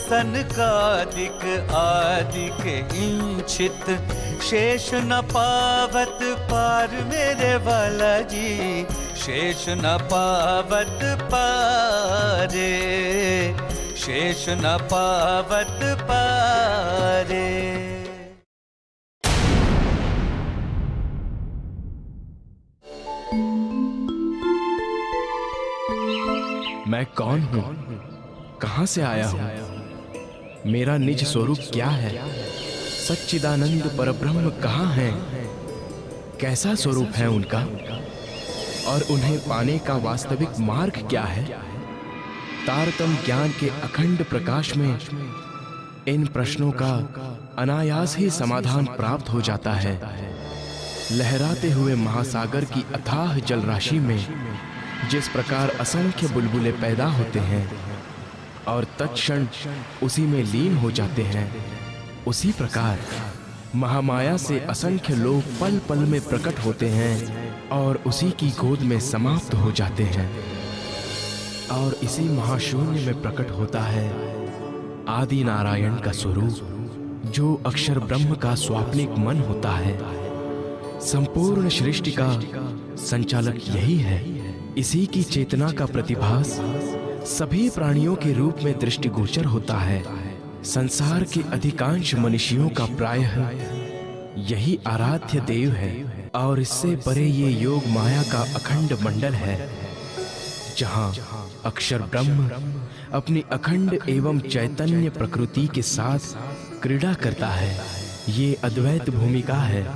सनकादिक आदिक इंचित शेष न पावत पार मेरे वाला जी, शेष न पावत पारे, शेष न पावत पारे। मैं कौन हूँ, कहाँ से आया हूँ, मेरा निज स्वरूप क्या है, सच्चिदानंद परब्रह्म कहाँ है, कैसा स्वरूप है उनका और उन्हें पाने का वास्तविक मार्ग क्या है। तारतम ज्ञान के अखंड प्रकाश में इन प्रश्नों का अनायास ही समाधान प्राप्त हो जाता है। लहराते हुए महासागर की अथाह जलराशि में जिस प्रकार असंख्य बुलबुले पैदा होते हैं और तत्क्षण उसी में लीन हो जाते हैं, उसी प्रकार महामाया से असंख्य लोग पल पल में प्रकट होते हैं और उसी की गोद में समाप्त हो जाते हैं। और इसी महाशून्य में प्रकट होता है आदि नारायण का स्वरूप, जो अक्षर ब्रह्म का स्वाप्निक मन होता है। संपूर्ण सृष्टि का संचालक यही है। इसी की चेतना का प्रतिभास सभी प्राणियों के रूप में दृष्टिगोचर होता है। संसार के अधिकांश मनुष्यों का प्रायः यही आराध्य देव है और इससे परे ये योग माया का अखंड मंडल है, जहां अक्षर ब्रह्म अपनी अखंड एवं चैतन्य प्रकृति के साथ क्रीड़ा करता है। ये अद्वैत भूमिका है।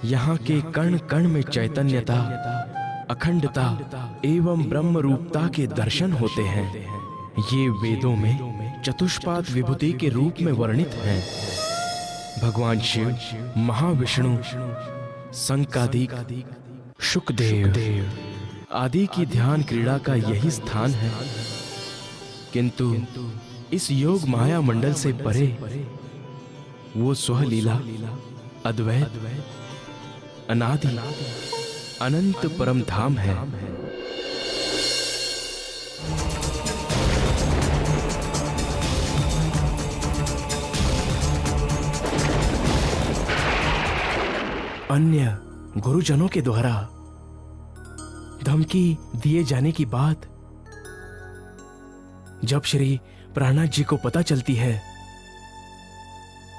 यहाँ के कण कण में चैतन्यता, अखंडता एवं ब्रह्म रूपता के दर्शन होते हैं। ये वेदों में चतुष्पाद विभूति के रूप में वर्णित हैं। भगवान शिव, महाविष्णु, संकादिक, शुकदेव आदि की ध्यान क्रीड़ा का यही स्थान है। किंतु इस योग माया मंडल से परे वो स्वलीला, अद्वैत, अनादि, अनंत परम धाम है। अन्य गुरुजनों के द्वारा धमकी दिए जाने की बात जब श्री प्राणनाथ जी को पता चलती है,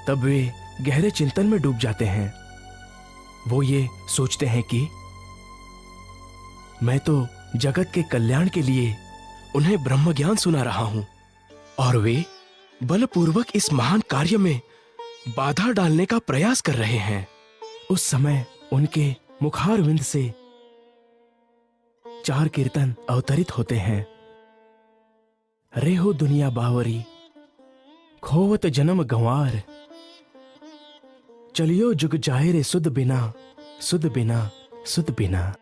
तब वे गहरे चिंतन में डूब जाते हैं। वो ये सोचते हैं कि मैं तो जगत के कल्याण के लिए उन्हें ब्रह्म ज्ञान सुना रहा हूं और वे बलपूर्वक इस महान कार्य में बाधा डालने का प्रयास कर रहे हैं। उस समय उनके मुखारविंद से 4 कीर्तन अवतरित होते हैं। रेहो दुनिया बावरी, खोवत जन्म गंवार, चलियो जुग जाए रे सुध बिना, सुध बिना, सुध बिना।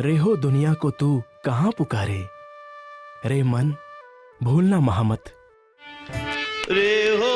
रेहो दुनिया को तू कहां पुकारे, रे मन भूलना महामत। रेहो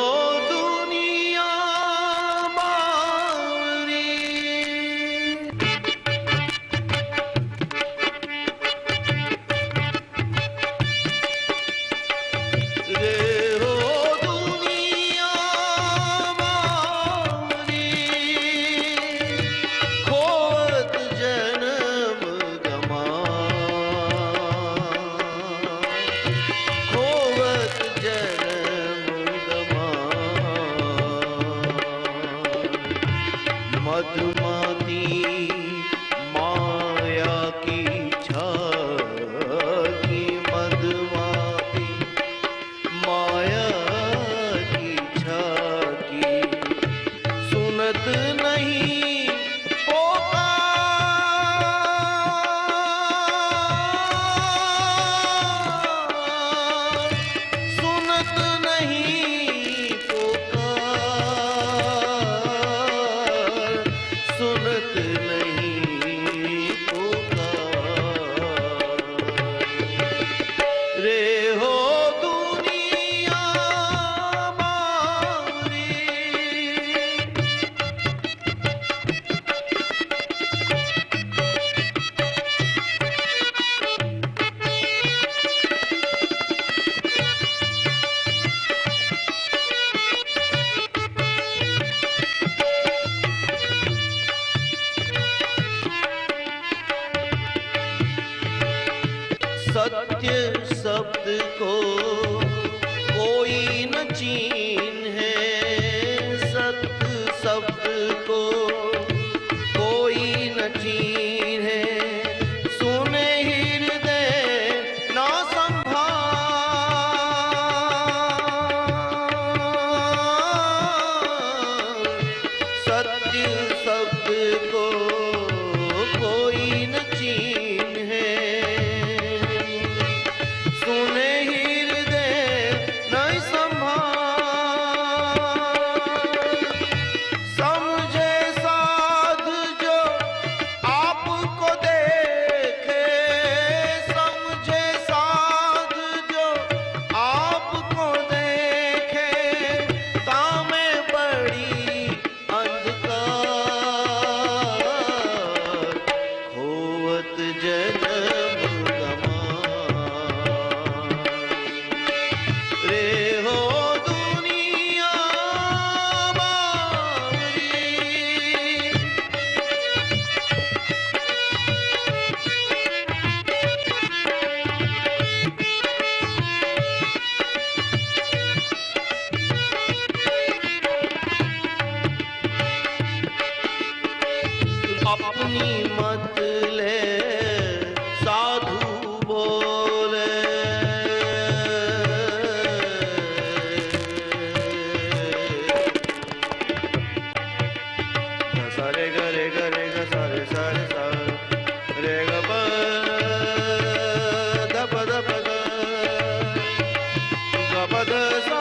पद सा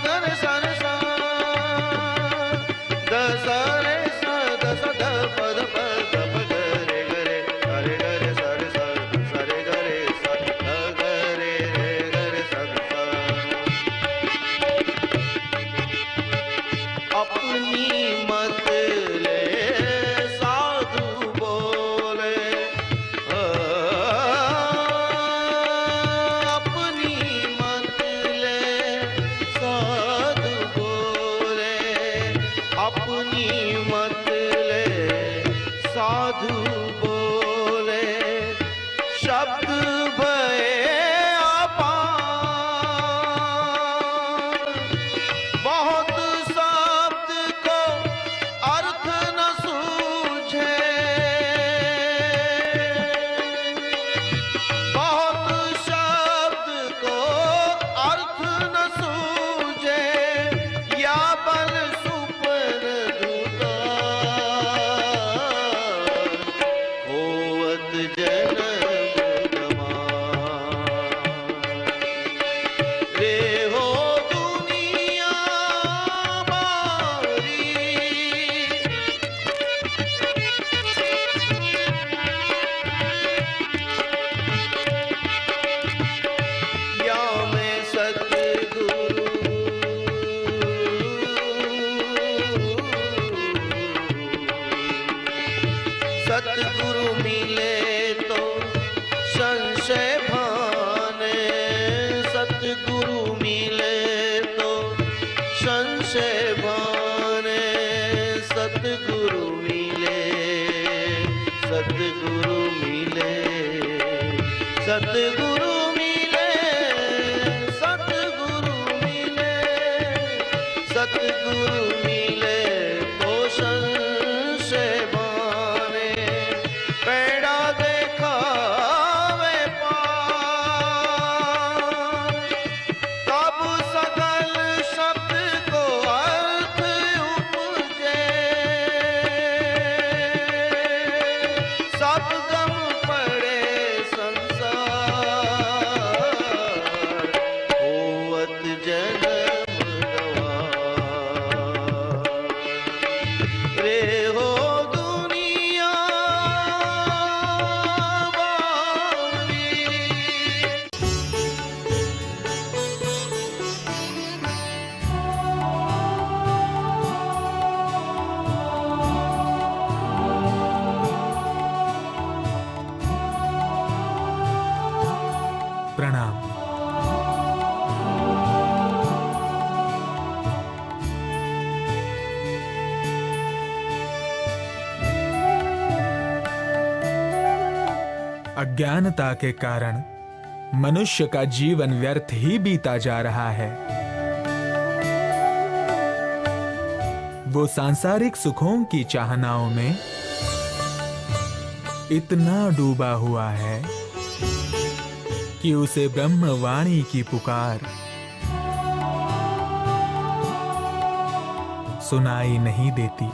ग रे सा रे सा द सा रे सा द सा द पद प द प ग रे सा रे सा रे सा रे ग रे सा ग रे सा सा। अपनी मत ले साधु बोले, अपनी मत ले साधु बोले, अपनी मत ले साधु बोले, शब्द भय अपार, बहुत शब्द को अर्थ न सूझे, बहुत शब्द को अर्थ न सूझे, या बल सुपन दूता होवत जन्म गवार। रे हो दुनिया मारी, या मैं सतगुरु सतगुरु मिले तो संशय भाने, सतगुरु मिले तो संशय भाने, सतगुरु मिले, सतगुरु मिले, सतगुरु मिले, सतगुरु मिले, सतगुरु मिले तो संशय भाने, पैड़ा देखावे पार, तब सकल शब्द को अर्थ उपजे, सब गम पड़े संसार, होवत जन्म गवार। रे हो दुनिया बारी। प्रणाम। अज्ञानता के कारण मनुष्य का जीवन व्यर्थ ही बीता जा रहा है। वो सांसारिक सुखों की चाहनाओं में इतना डूबा हुआ है कि उसे ब्रह्मवाणी की पुकार सुनाई नहीं देती।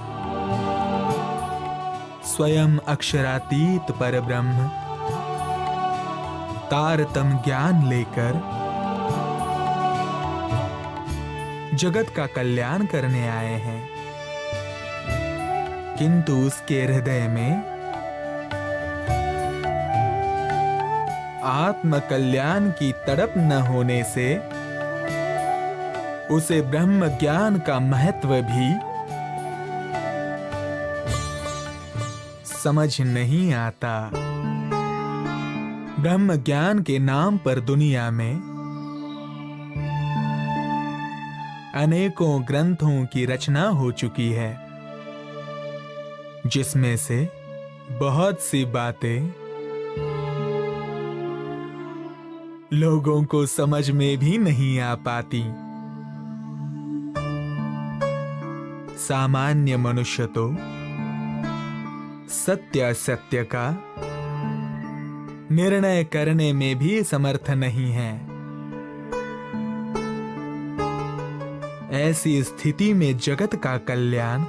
स्वयं अक्षरातीत परब्रह्म तारतम ज्ञान लेकर जगत का कल्याण करने आए हैं, किंतु उसके हृदय में आत्म कल्याण की तड़प न होने से उसे ब्रह्म ज्ञान का महत्व भी समझ नहीं आता। ब्रह्म ज्ञान के नाम पर दुनिया में अनेकों ग्रंथों की रचना हो चुकी है, जिसमें से बहुत सी बातें लोगों को समझ में भी नहीं आ पाती। सामान्य मनुष्य तो सत्य असत्य का निर्णय करने में भी समर्थ नहीं है। ऐसी स्थिति में जगत का कल्याण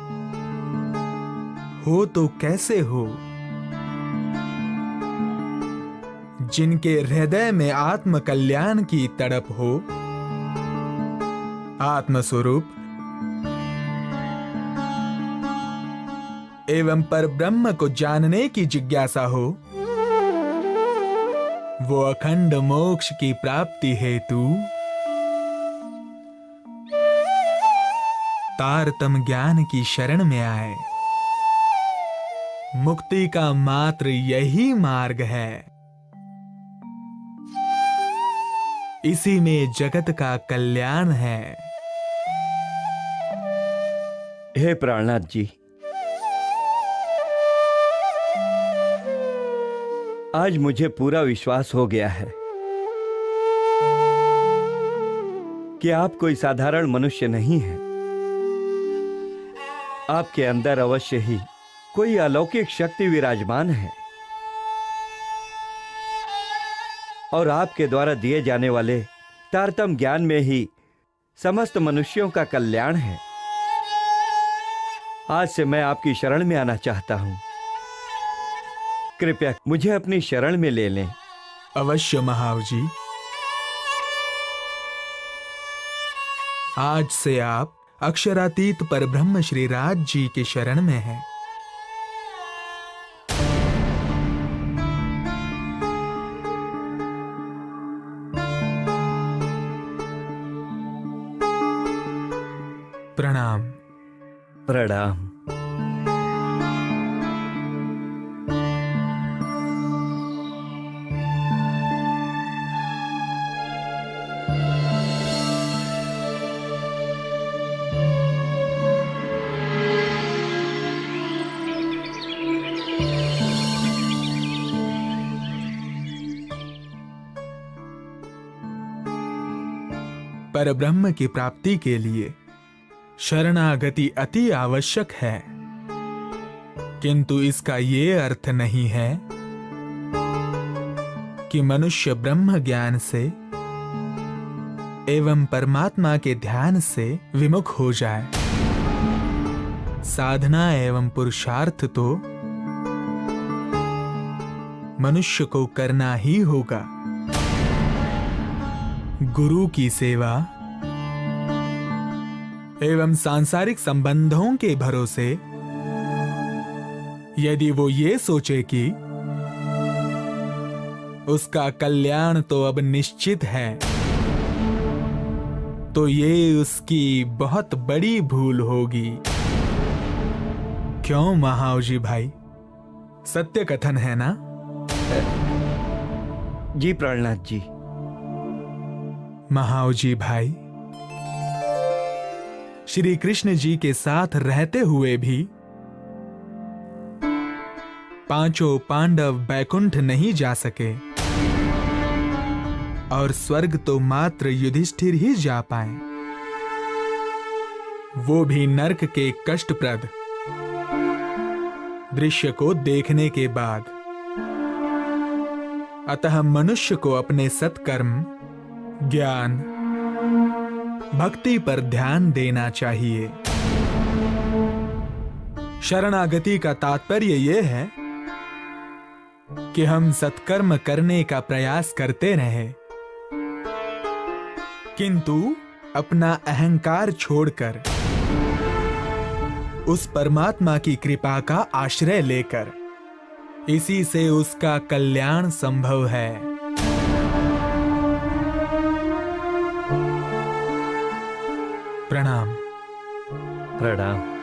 हो तो कैसे हो? जिनके हृदय में आत्म कल्याण की तड़प हो, आत्म स्वरूप एवं पर ब्रह्म को जानने की जिज्ञासा हो, वो अखंड मोक्ष की प्राप्ति हेतु तारतम ज्ञान की शरण में आए। मुक्ति का मात्र यही मार्ग है। इसी में जगत का कल्याण है। हे प्राणनाथ जी, आज मुझे पूरा विश्वास हो गया है कि आप कोई साधारण मनुष्य नहीं हैं। आपके अंदर अवश्य ही कोई अलौकिक शक्ति विराजमान है और आपके द्वारा दिए जाने वाले तारतम ज्ञान में ही समस्त मनुष्यों का कल्याण है। आज से मैं आपकी शरण में आना चाहता हूं। कृपया मुझे अपनी शरण में ले लें। अवश्य महाव जी। आज से आप अक्षरातीत पर ब्रह्म श्री राज जी के शरण में हैं। प्रणाम। प्रणाम। पर ब्रह्म की प्राप्ति के लिए शरणागति अति आवश्यक है, किंतु इसका ये अर्थ नहीं है कि मनुष्य ब्रह्म ज्ञान से एवं परमात्मा के ध्यान से विमुख हो जाए। साधना एवं पुरुषार्थ तो मनुष्य को करना ही होगा। गुरु की सेवा एवं सांसारिक संबंधों के भरोसे यदि वो ये सोचे कि उसका कल्याण तो अब निश्चित है, तो ये उसकी बहुत बड़ी भूल होगी। क्यों महाव जी भाई, सत्य कथन है ना? जी प्राणनाथ जी। महाव जी भाई, श्री कृष्ण जी के साथ रहते हुए भी पांचों पांडव बैकुंठ नहीं जा सके और स्वर्ग तो मात्र युधिष्ठिर ही जा पाए, वो भी नरक के कष्टप्रद दृश्य को देखने के बाद। अतः मनुष्य को अपने सत्कर्म, ज्ञान, भक्ति पर ध्यान देना चाहिए। शरणागति का तात्पर्य यह है कि हम सत्कर्म करने का प्रयास करते रहे, किंतु अपना अहंकार छोड़कर उस परमात्मा की कृपा का आश्रय लेकर, इसी से उसका कल्याण संभव है। प्रणाम। प्रणाम।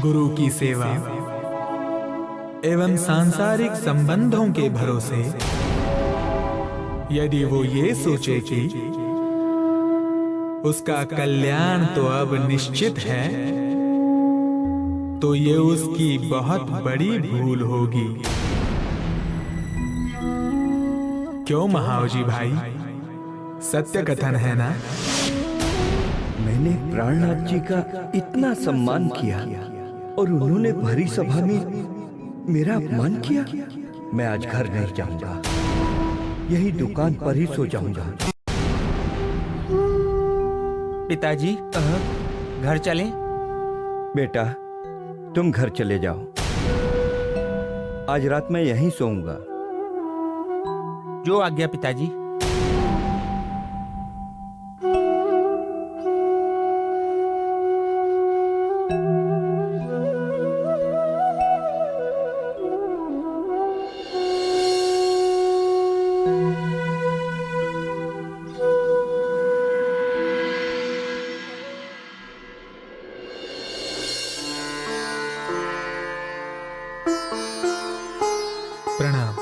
गुरु की सेवा एवं सांसारिक संबंधों के भरोसे यदि वो ये सोचे कि उसका कल्याण तो अब निश्चित है, तो ये उसकी बहुत बड़ी भूल होगी। क्यों महावजी भाई, सत्य कथन है ना? मैंने प्राणनाथ जी का इतना सम्मान किया और उन्होंने भरी सभा में मेरा अपमान किया। मैं आज घर नहीं जाऊंगा, यही दुकान पर ही सो जाऊंगा। पिताजी, घर चलें? बेटा, तुम घर चले जाओ। आज रात मैं यहीं सोऊंगा। जो आज्ञा पिताजी। प्रणाम।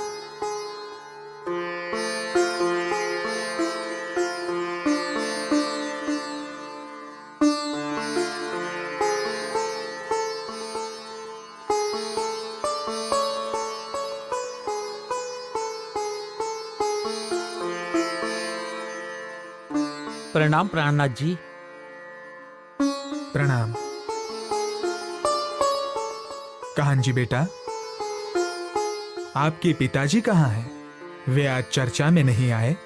प्रणाम प्राणनाथ जी। प्रणाम। काहन जी बेटा, आपके पिताजी कहाँ हैं? वे आज चर्चा में नहीं आए?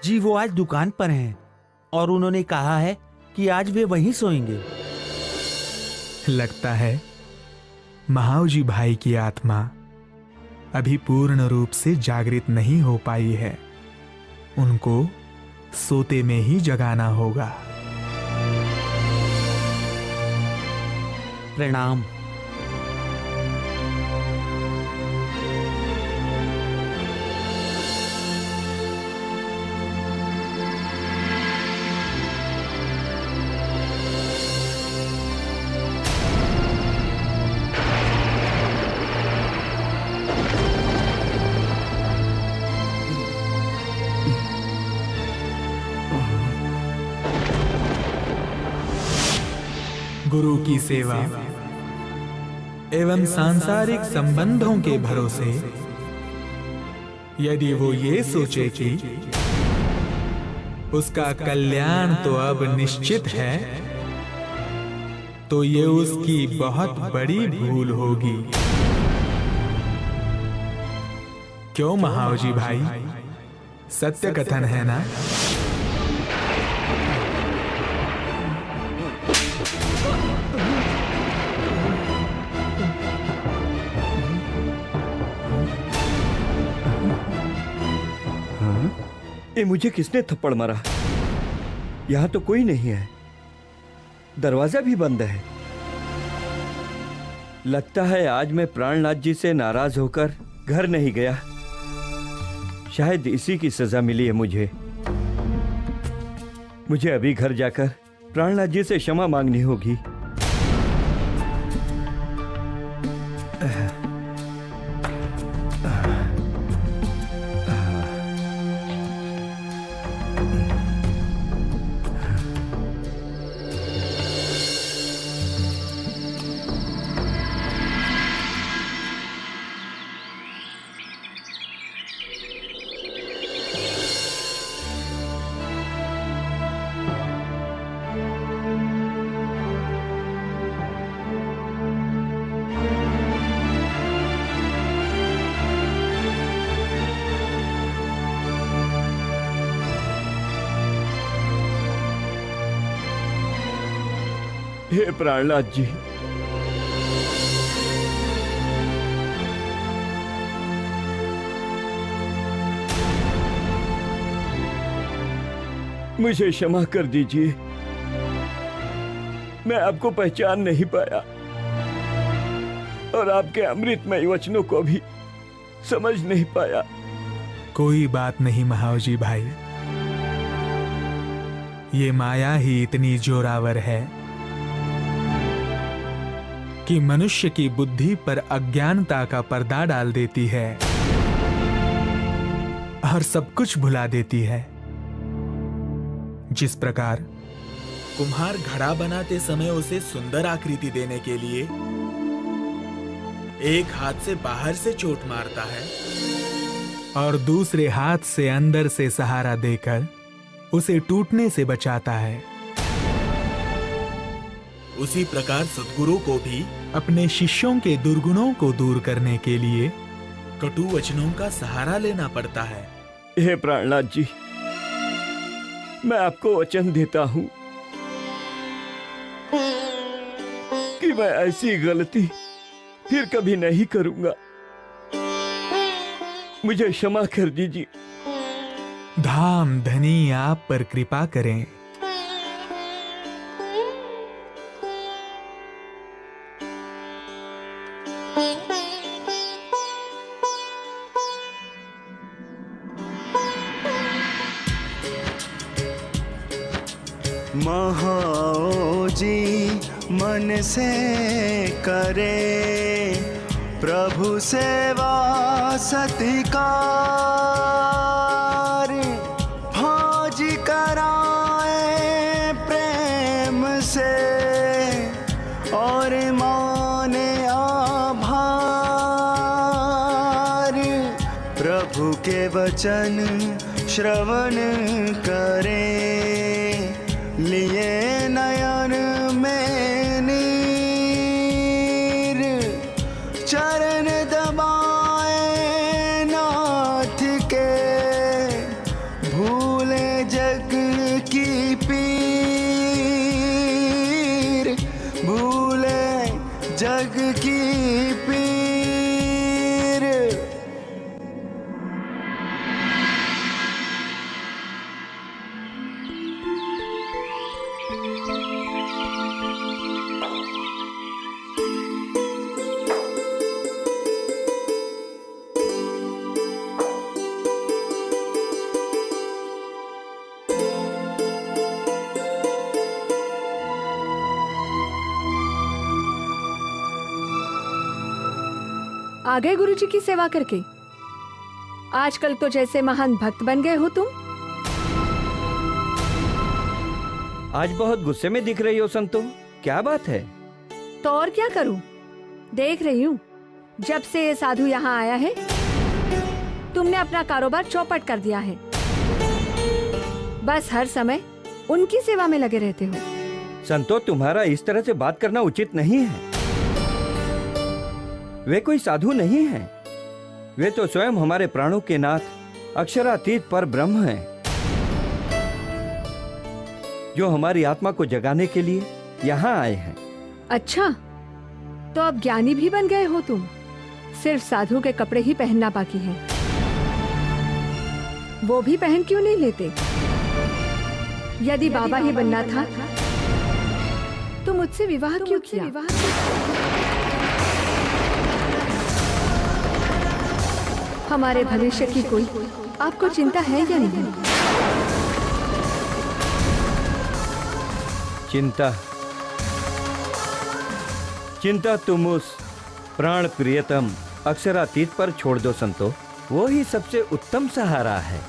जी वो आज दुकान पर हैं और उन्होंने कहा है कि आज वे वहीं सोएंगे। लगता है महावजी भाई की आत्मा अभी पूर्ण रूप से जागृत नहीं हो पाई है। उनको सोते में ही जगाना होगा। प्रणाम। गुरु की सेवा एवं सांसारिक संबंधों के भरोसे यदि वो ये सोचे कि उसका कल्याण तो अब निश्चित है, तो ये उसकी बहुत बड़ी भूल होगी। क्यों महावजी भाई, सत्य कथन है ना? ये मुझे किसने थप्पड़ मारा? यहाँ तो कोई नहीं है, दरवाजा भी बंद है। लगता है आज मैं प्राणनाथ जी से नाराज होकर घर नहीं गया। शायद इसी की सजा मिली है मुझे। मुझे अभी घर जाकर प्राणनाथ जी से क्षमा मांगनी होगी। हे प्राणनाथ जी, मुझे क्षमा कर दीजिए। मैं आपको पहचान नहीं पाया और आपके अमृतमय वचनों को भी समझ नहीं पाया। कोई बात नहीं महावजी भाई, ये माया ही इतनी जोरावर है कि मनुष्य की बुद्धि पर अज्ञानता का पर्दा डाल देती है और सब कुछ भुला देती है। जिस प्रकार कुम्हार घड़ा बनाते समय उसे सुंदर आकृति देने के लिए एक हाथ से बाहर से चोट मारता है और दूसरे हाथ से अंदर से सहारा देकर उसे टूटने से बचाता है, उसी प्रकार सद्गुरु को भी अपने शिष्यों के दुर्गुणों को दूर करने के लिए कटु वचनों का सहारा लेना पड़ता है। हे प्राणनाथ जी, मैं आपको वचन देता हूं कि मैं ऐसी गलती फिर कभी नहीं करूंगा। मुझे क्षमा कर दीजिए। धाम धनी आप पर कृपा करें। महाओ जी मन से करे प्रभु सेवा सत्कार, फौज कराए प्रेम से और माने आभार। प्रभु के वचन श्रवण करे लिए नयन में नीर, चरण दबाए नाथ के भूले जग की पीर, भूले जग की पीर। आ गए गुरुजी की सेवा करके। आजकल तो जैसे महान भक्त बन गए हो तुम। आज बहुत गुस्से में दिख रही हो संतो, क्या बात है? तो और क्या करूं, देख रही हूँ जब से ये साधु यहाँ आया है तुमने अपना कारोबार चौपट कर दिया है। बस हर समय उनकी सेवा में लगे रहते हो। संतो, तुम्हारा इस तरह से बात करना उचित नहीं है। वे कोई साधु नहीं हैं। वे तो स्वयं हमारे प्राणों के नाथ अक्षरातीत पर ब्रह्म हैं, जो हमारी आत्मा को जगाने के लिए यहाँ आए हैं। अच्छा, तो अब ज्ञानी भी बन गए हो तुम। सिर्फ साधु के कपड़े ही पहनना बाकी है, वो भी पहन क्यों नहीं लेते? यदि बाबा ही बनना था तो मुझसे विवाह क्यों किया? हमारे भविष्य की कोई आपको चिंता है या नहीं? चिंता तुम उस प्राण प्रियतम अक्षरातीत पर छोड़ दो संतो। वो ही सबसे उत्तम सहारा है,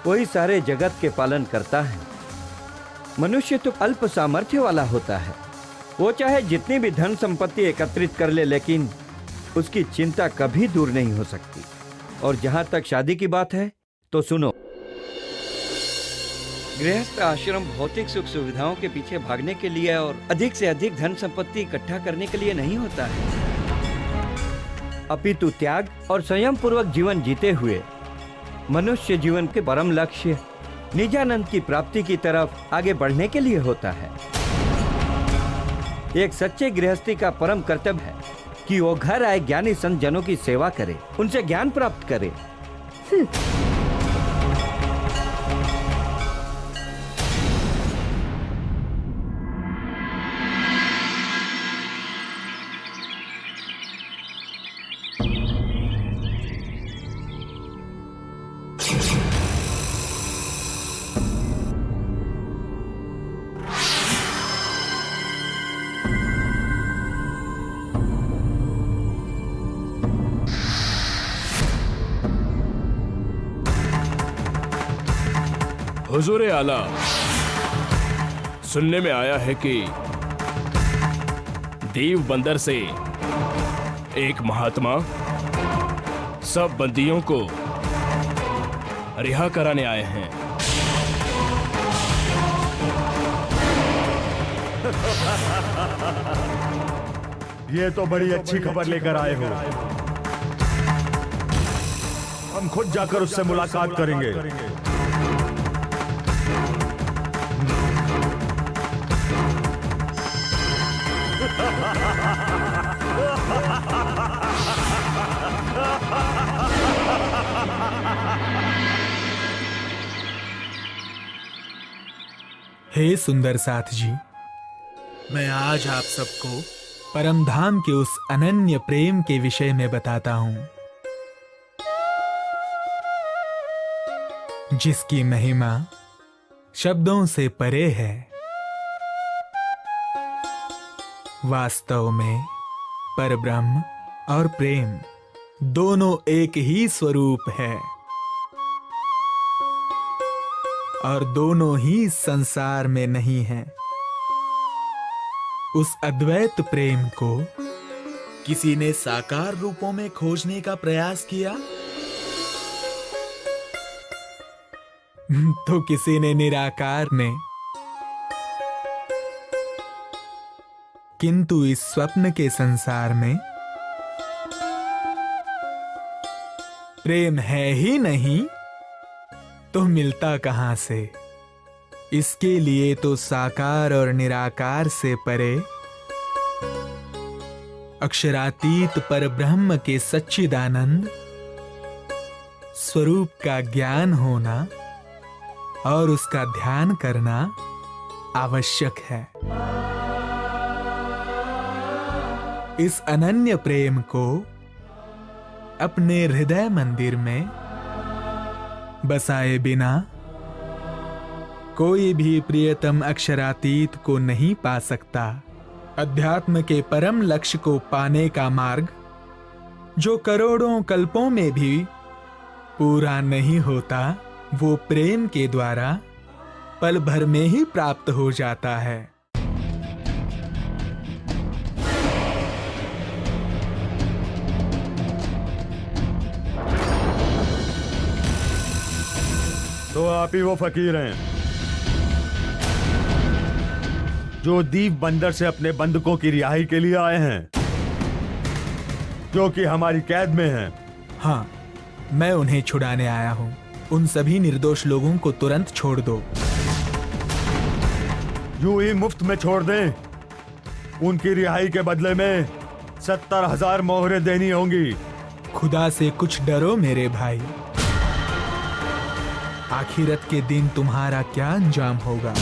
वही सारे जगत के पालन करता है। मनुष्य तो अल्प सामर्थ्य वाला होता है, वो चाहे जितनी भी धन संपत्ति एकत्रित कर ले, लेकिन उसकी चिंता कभी दूर नहीं हो सकती। और जहां तक शादी की बात है तो सुनो, गृहस्थ आश्रम भौतिक सुख सुविधाओं के पीछे भागने के लिए और अधिक से अधिक धन संपत्ति इकट्ठा करने के लिए नहीं होता है, अपितु त्याग और संयम पूर्वक जीवन जीते हुए मनुष्य जीवन के परम लक्ष्य निजानंद की प्राप्ति की तरफ आगे बढ़ने के लिए होता है। एक सच्चे गृहस्थी का परम कर्तव्य है कि वो घर आए ज्ञानी संत जनों की सेवा करे, उनसे ज्ञान प्राप्त करे। हुजूर आला, सुनने में आया है कि दीव बंदर से एक महात्मा सब बंदियों को रिहा कराने आए हैं। ये तो बड़ी अच्छी खबर लेकर आए हो। हम खुद जाकर उससे मुलाकात करेंगे। हे सुंदर साथ जी, मैं आज आप सबको परम धाम के उस अनन्य प्रेम के विषय में बताता हूं, जिसकी महिमा शब्दों से परे है। वास्तव में परब्रह्म और प्रेम दोनों एक ही स्वरूप है और दोनों ही संसार में नहीं है। उस अद्वैत प्रेम को किसी ने साकार रूपों में खोजने का प्रयास किया तो किसी ने निराकार में। किंतु इस स्वप्न के संसार में प्रेम है ही नहीं तो मिलता कहां से। इसके लिए तो साकार और निराकार से परे अक्षरातीत परब्रह्म के सच्चिदानंद स्वरूप का ज्ञान होना और उसका ध्यान करना आवश्यक है। इस अनन्य प्रेम को अपने हृदय मंदिर में बसाए बिना कोई भी प्रियतम अक्षरातीत को नहीं पा सकता। अध्यात्म के परम लक्ष्य को पाने का मार्ग जो करोड़ों कल्पों में भी पूरा नहीं होता, वो प्रेम के द्वारा पल भर में ही प्राप्त हो जाता है। तो आप ही वो फकीर हैं जो दीव बंदर से अपने बंधकों की रिहाई के लिए आए हैं, जो कि हमारी कैद में हैं। हाँ, मैं उन्हें छुड़ाने आया हूं। उन सभी निर्दोष लोगों को तुरंत छोड़ दो। यूं ही मुफ्त में छोड़ दें? उनकी रिहाई के बदले में 70,000 मोहरें देनी होंगी। खुदा से कुछ डरो मेरे भाई। आखिरत के दिन तुम्हारा क्या अंजाम होगा,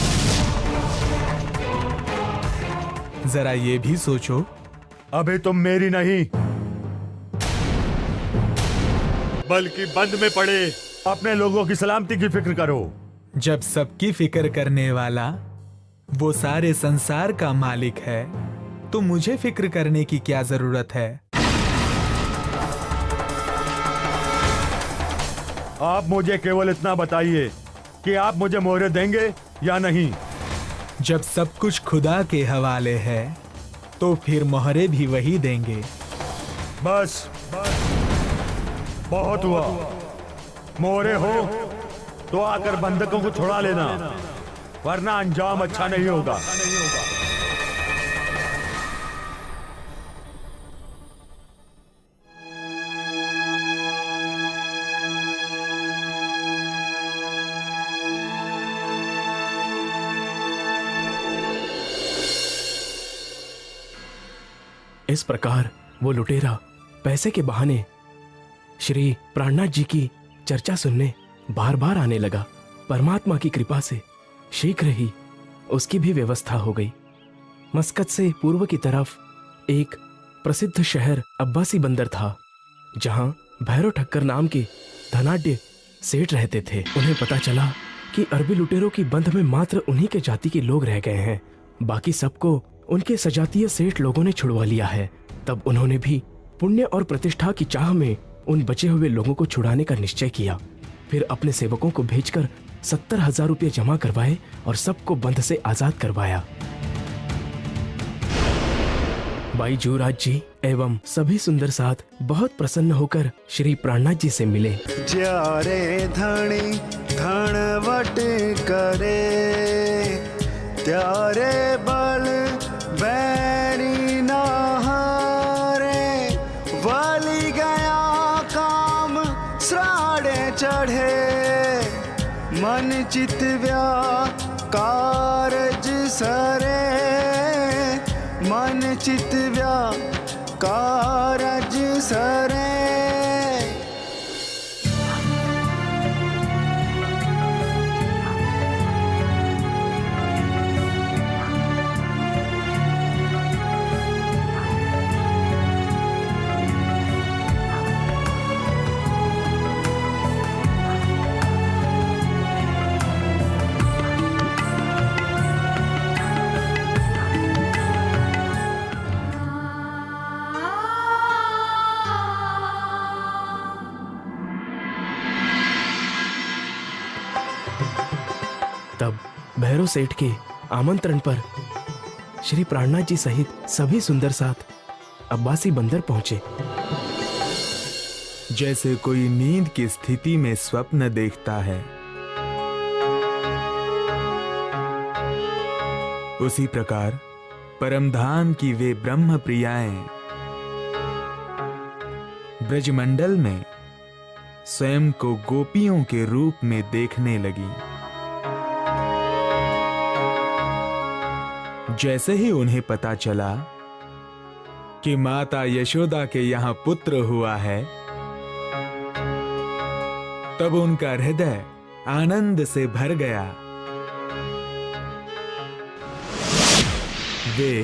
जरा ये भी सोचो। अभी तुम मेरी नहीं बल्कि बंद में पड़े अपने लोगों की सलामती की फिक्र करो। जब सबकी फिक्र करने वाला वो सारे संसार का मालिक है तो मुझे फिक्र करने की क्या जरूरत है। आप मुझे केवल इतना बताइए कि आप मुझे मोहरें देंगे या नहीं। जब सब कुछ खुदा के हवाले है तो फिर मोहरे भी वही देंगे। बस बहुत हुआ। मोहरे हो तो आकर बंधकों को छुड़ा लेना, वरना अंजाम अच्छा नहीं होगा। इस प्रकार वो लुटेरा पैसे के बहाने श्री प्राणनाथ जी की चर्चा सुनने बार बार आने लगा। परमात्मा की कृपा से शीघ्र ही उसकी भी व्यवस्था हो गई। मस्कत से पूर्व की तरफ एक प्रसिद्ध शहर अब्बासी बंदर था, जहां भैरव ठक्कर नाम के धनाढ्य सेठ रहते थे। उन्हें पता चला कि अरबी लुटेरों की बंध में मात्र उन्हीं के जाति के लोग रह गए हैं, बाकी सबको उनके सजातीय सेठ लोगों ने छुड़वा लिया है। तब उन्होंने भी पुण्य और प्रतिष्ठा की चाह में उन बचे हुए लोगों को छुड़ाने का निश्चय किया। फिर अपने सेवकों को भेजकर 70,000 रुपये जमा करवाए और सबको बंध से आजाद करवाया। भाई जुवराज जी एवं सभी सुंदर साथ बहुत प्रसन्न होकर श्री प्राणनाथ जी से मिले। ज्यारे धनी धनवट करे, त्यारे बल बैरी ना हारे, वाली गया काम श्राड़े चढ़े, मन चित कारज सरे, मन चित कारज सरे। तब भैरव सेठ के आमंत्रण पर श्री प्राणनाथ जी सहित सभी सुंदर साथ अब्बासी बंदर पहुंचे। जैसे कोई नींद की स्थिति में स्वप्न देखता है, उसी प्रकार परमधाम की वे ब्रह्म प्रियाएं ब्रजमंडल में स्वयं को गोपियों के रूप में देखने लगी। जैसे ही उन्हें पता चला कि माता यशोदा के यहाँ पुत्र हुआ है, तब उनका हृदय आनंद से भर गया। वे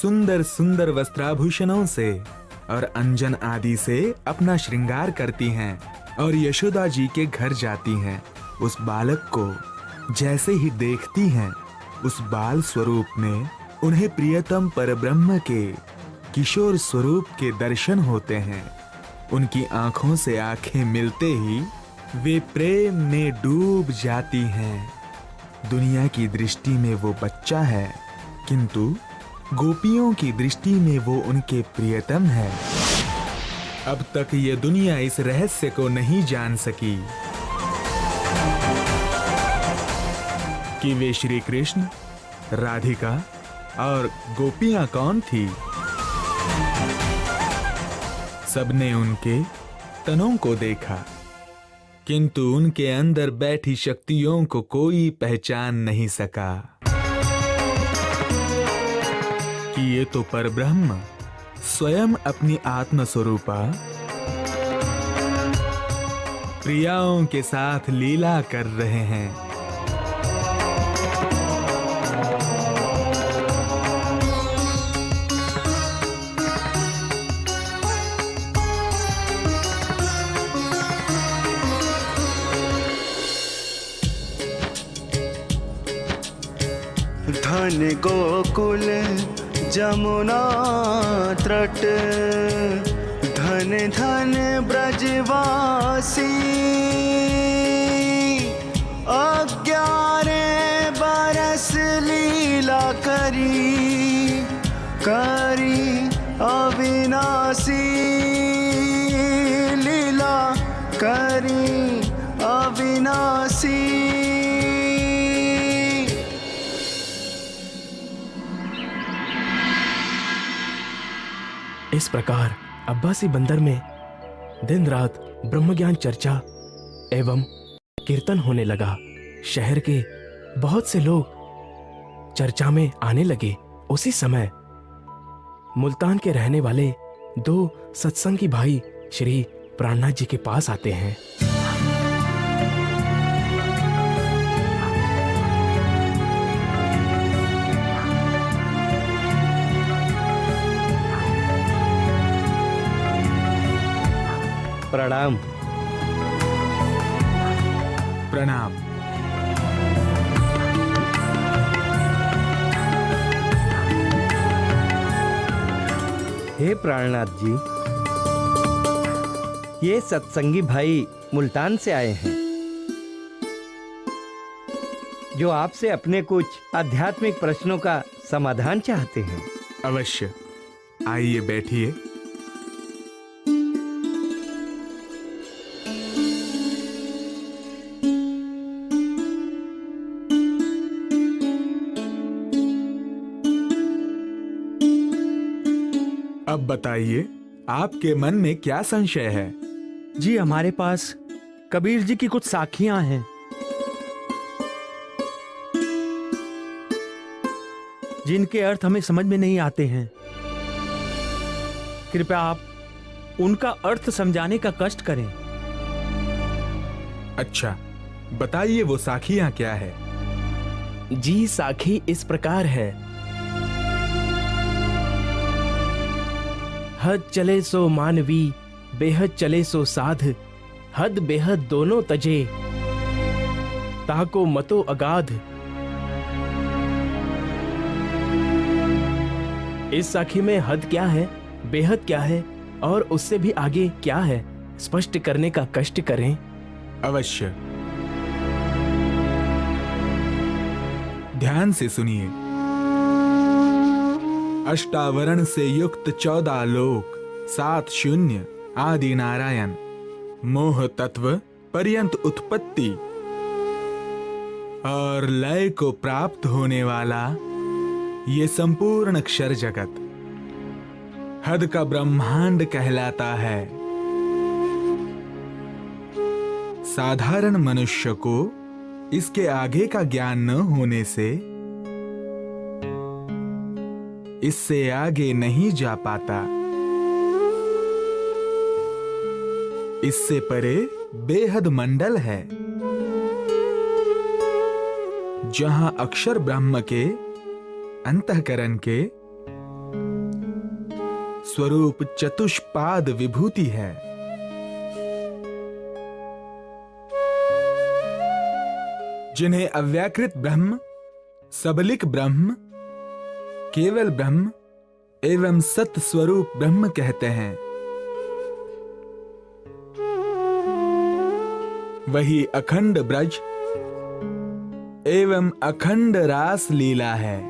सुंदर सुंदर वस्त्राभूषणों से और अंजन आदि से अपना श्रृंगार करती हैं और यशोदा जी के घर जाती हैं। उस बालक को जैसे ही देखती हैं, उस बाल स्वरूप में उन्हें प्रियतम परब्रह्म के किशोर स्वरूप के दर्शन होते हैं। उनकी आंखों से आंखें मिलते ही वे प्रेम में डूब जाती हैं। दुनिया की दृष्टि में वो बच्चा है, किंतु गोपियों की दृष्टि में वो उनके प्रियतम है। अब तक ये दुनिया इस रहस्य को नहीं जान सकी कि वे श्री कृष्ण, राधिका और गोपियां कौन थी। सबने उनके तनों को देखा, किंतु उनके अंदर बैठी शक्तियों को कोई पहचान नहीं सका कि ये तो परब्रह्म स्वयं अपनी आत्म स्वरूपा प्रियाओं के साथ लीला कर रहे हैं। धन गोकुल जमुना तट, धन धन ब्रजवासी, 11 बरस लीला करी, करी अविनाशी, लीला करी अविनाशी। इस प्रकार अब्बासी बंदर में दिन रात ब्रह्मज्ञान चर्चा एवं कीर्तन होने लगा। शहर के बहुत से लोग चर्चा में आने लगे। उसी समय मुल्तान के रहने वाले 2 सत्संगी भाई श्री प्राणनाथ जी के पास आते हैं। प्रणाम। प्रणाम। हे प्राणनाथ जी, ये सत्संगी भाई मुल्तान से आए हैं। जो आपसे अपने कुछ आध्यात्मिक प्रश्नों का समाधान चाहते हैं। अवश्य, आइए बैठिए। अब बताइए, आपके मन में क्या संशय है? जी, हमारे पास कबीर जी की कुछ साखियां हैं जिनके अर्थ हमें समझ में नहीं आते हैं। कृपया आप उनका अर्थ समझाने का कष्ट करें। अच्छा, बताइए वो साखियां क्या है? जी, साखी इस प्रकार है। हद चले सो मानवी, बेहद चले सो साध, हद बेहद दोनों तजे, ताको मतो अगाध। इस साखी में हद क्या है, बेहद क्या है और उससे भी आगे क्या है, स्पष्ट करने का कष्ट करें। अवश्य, ध्यान से सुनिए। अष्टावरण से युक्त 14 लोक, 7 शून्य आदि नारायण, मोह तत्व पर्यंत उत्पत्ति और लय को प्राप्त होने वाला ये संपूर्ण अक्षर जगत हद का ब्रह्मांड कहलाता है। साधारण मनुष्य को इसके आगे का ज्ञान न होने से इससे आगे नहीं जा पाता। इससे परे बेहद मंडल है, जहां अक्षर ब्रह्म के अंतःकरण के स्वरूप चतुष्पाद विभूति है। जिन्हें अव्याकृत ब्रह्म, सबलिक ब्रह्म, केवल ब्रह्म एवं सत स्वरूप ब्रह्म कहते हैं। वही अखंड ब्रज एवं अखंड रास लीला है,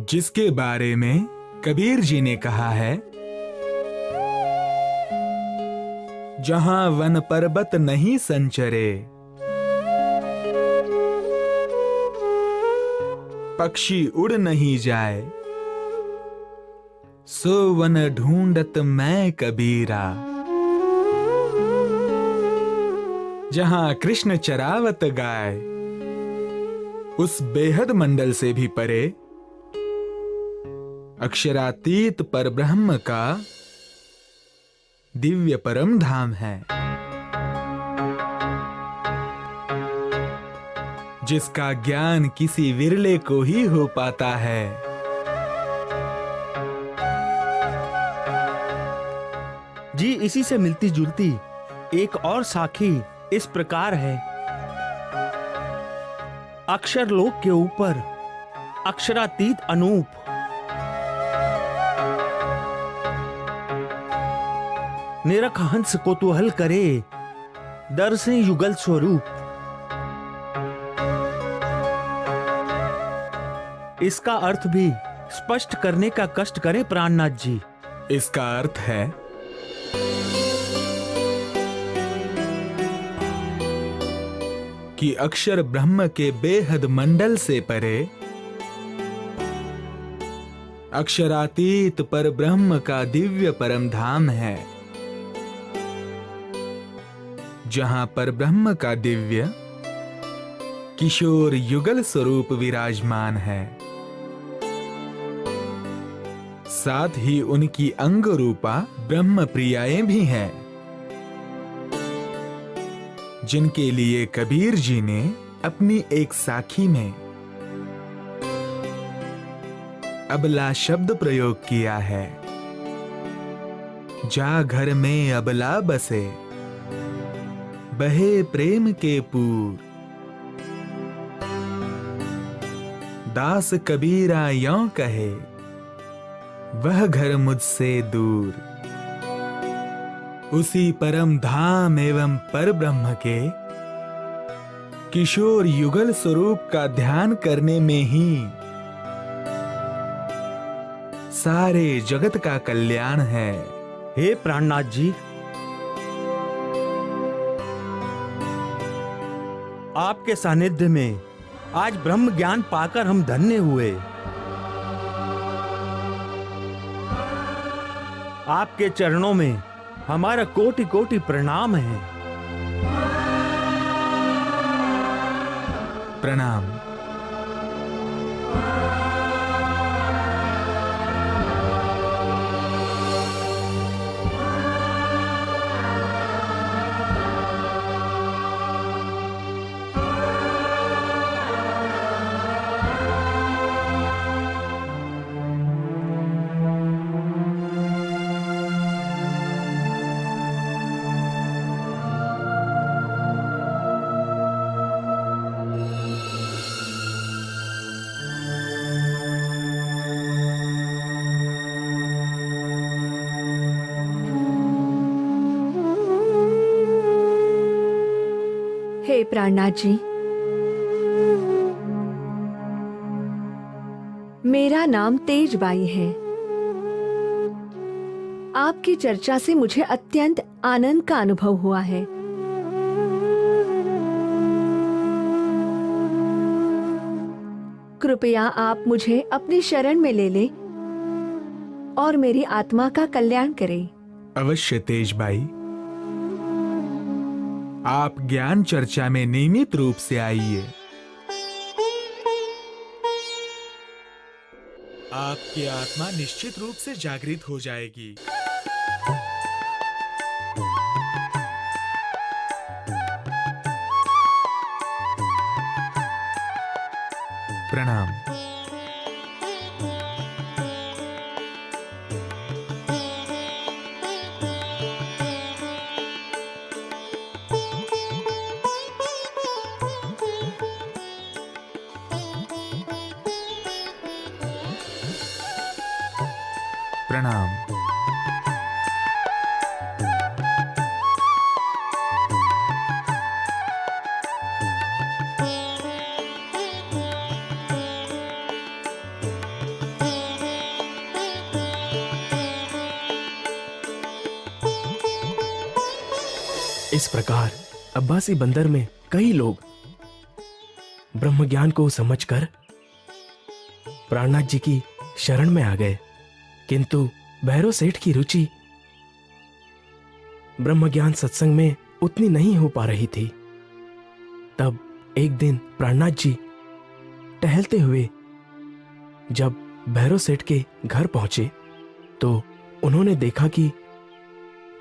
जिसके बारे में कबीर जी ने कहा है, जहां वन पर्वत नहीं संचरे, पक्षी उड़ नहीं जाए, सो वन ढूंढत मैं कबीरा। जहां कृष्ण चरावत गाय, उस बेहद मंडल से भी परे अक्षरातीत परब्रह्म का दिव्य परम धाम है, जिसका ज्ञान किसी विरले को ही हो पाता है। जी, इसी से मिलती जुलती एक और साखी इस प्रकार है। अक्षर लोक के ऊपर अक्षरातीत अनूप, निरख हंस कौतूहल करे, दर से युगल स्वरूप। इसका अर्थ भी स्पष्ट करने का कष्ट करें प्राणनाथ जी। इसका अर्थ है, कि अक्षर ब्रह्म के बेहद मंडल से परे अक्षरातीत पर ब्रह्म का दिव्य परम धाम है, जहां पर ब्रह्म का दिव्य किशोर युगल स्वरूप विराजमान है। साथ ही उनकी अंग रूपा ब्रह्म प्रियाएं भी हैं, जिनके लिए कबीर जी ने अपनी एक साखी में अबला शब्द प्रयोग किया है। जा घर में अबला बसे, बहे प्रेम के पूर, दास कबीरा यों कहे, वह घर मुझसे दूर। उसी परम धाम एवं पर ब्रह्म के किशोर युगल स्वरूप का ध्यान करने में ही सारे जगत का कल्याण है। हे प्राणनाथ जी, आपके सानिध्य में आज ब्रह्म ज्ञान पाकर हम धन्य हुए। आपके चरणों में हमारा कोटि कोटि प्रणाम है। प्रणाम। हे प्राणनाथ जी, मेरा नाम तेजबाई है। आपकी चर्चा से मुझे अत्यंत आनंद का अनुभव हुआ है। कृपया आप मुझे अपनी शरण में ले लें और मेरी आत्मा का कल्याण करें। अवश्य तेजबाई, आप ज्ञान चर्चा में नियमित रूप से आइए। आपकी आत्मा निश्चित रूप से जागृत हो जाएगी। प्रणाम। प्रणाम। इस प्रकार अब्बासी बंदर में कई लोग ब्रह्म ज्ञान को समझकर प्राणनाथ जी की शरण में आ गए, किंतु भैरव सेठ की रुचि ब्रह्म ज्ञान सत्संग में उतनी नहीं हो पा रही थी। तब एक दिन प्राणनाथ जी टहलते हुए जब भैरव सेठ के घर पहुंचे तो उन्होंने देखा कि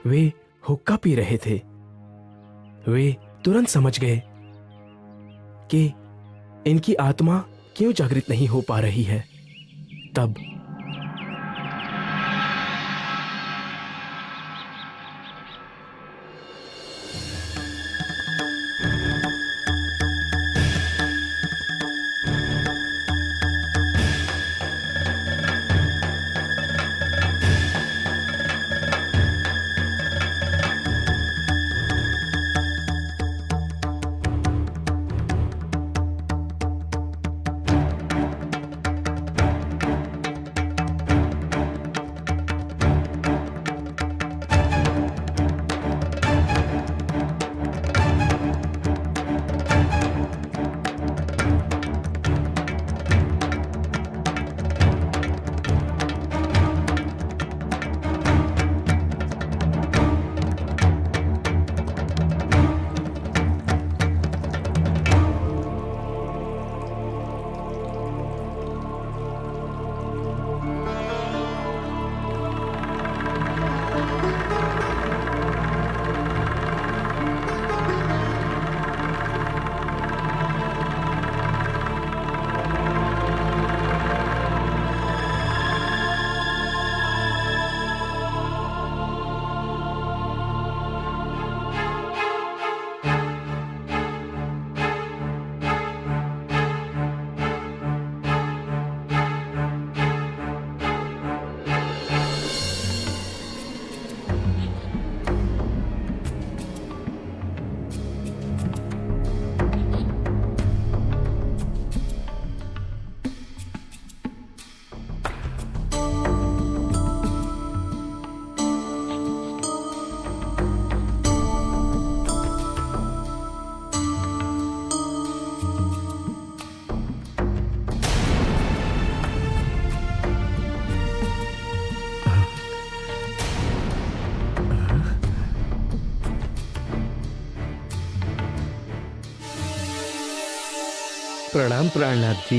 वे हुक्का पी रहे थे। वे तुरंत समझ गए कि इनकी आत्मा क्यों जागृत नहीं हो पा रही है। तब प्रणाम प्राणनाथ जी।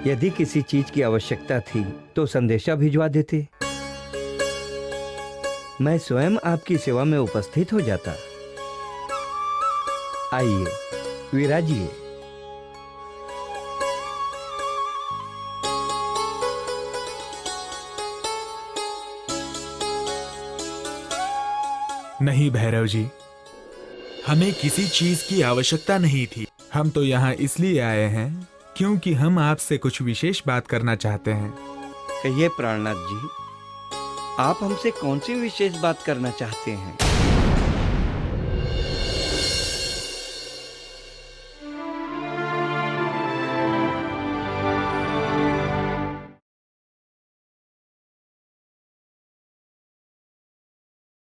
यदि किसी चीज की आवश्यकता थी तो संदेशा भिजवा देते, मैं स्वयं आपकी सेवा में उपस्थित हो जाता। आइए विराजिए। नहीं भैरव जी, हमें किसी चीज की आवश्यकता नहीं थी। हम तो यहाँ इसलिए आए हैं क्योंकि हम आपसे कुछ विशेष बात करना चाहते हैं। कहिए प्राणनाथ जी, आप हमसे कौन सी विशेष बात करना चाहते हैं?